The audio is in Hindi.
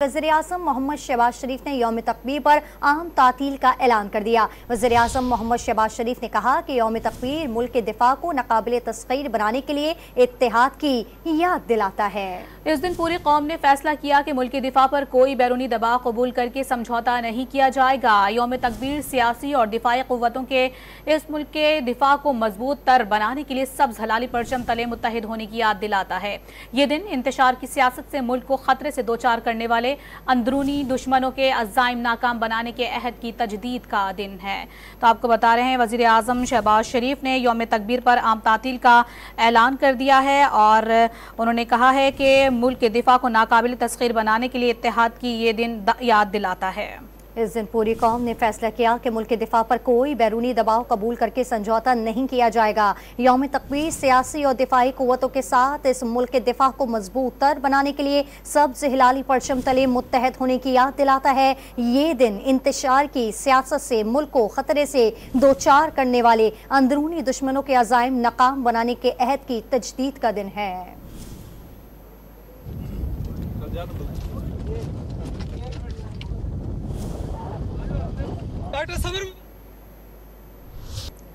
वज़ीर-ए-आज़म मोहम्मद शहबाज शरीफ ने यौम तकबीर पर आम तातील का ऐलान कर दिया। वज़ीर-ए-आज़म मोहम्मद शहबाज शरीफ ने कहा कि यौम तकबीर मुल्क के दिफा को नाकाबिले तस्खीर बनाने के लिए इत्तेहाद की याद दिलाता है। इस दिन पूरी कौम ने फैसला किया कि मुल्क के दिफा पर कोई बैरूनी दबाव कबूल करके समझौता नहीं किया जाएगा। यौम तकबीर सियासी और दिफाई क़ुव्वतों के इस मुल्क के दिफा को मजबूत तर बनाने के लिए सब्ज़ हलाली परचम तले मुत्तहिद होने की याद दिलाता है। ये दिन इंतशार की सियासत से मुल्क को खतरे से दो चार करने वाले अंदरूनी दुश्मनों के अज़ाइम नाकाम बनाने के अहद की तजदीद का दिन है। तो आपको बता रहे हैं वज़ीर-ए-आज़म शहबाज शरीफ ने यौम तकबीर पर आम तातील का ऐलान कर दिया है और उन्होंने कहा है कि मुल्क के दिफा को नाकाबिल तस्खीर बनाने के लिए इत्तेहाद की ये दिन याद दिलाता है। इस दिन पूरी कौम ने फैसला किया कि मुल्क के दिफा पर कोई बैरूनी दबाव कबूल करके समझौता नहीं किया जाएगा। यौम तकबीर सियासी और दिफाई कुव्वतों के साथ इस मुल्क के दिफा को मजबूत तर बनाने के लिए सब्ज़ हिलाली परचम तले मुत्तहद होने की याद दिलाता है। ये दिन इंतशार की सियासत से मुल्क को खतरे से दो चार करने वाले अंदरूनी दुश्मनों के अज़ाइम नाकाम बनाने के अहद की तजदीद का दिन है। डॉक्टर सदर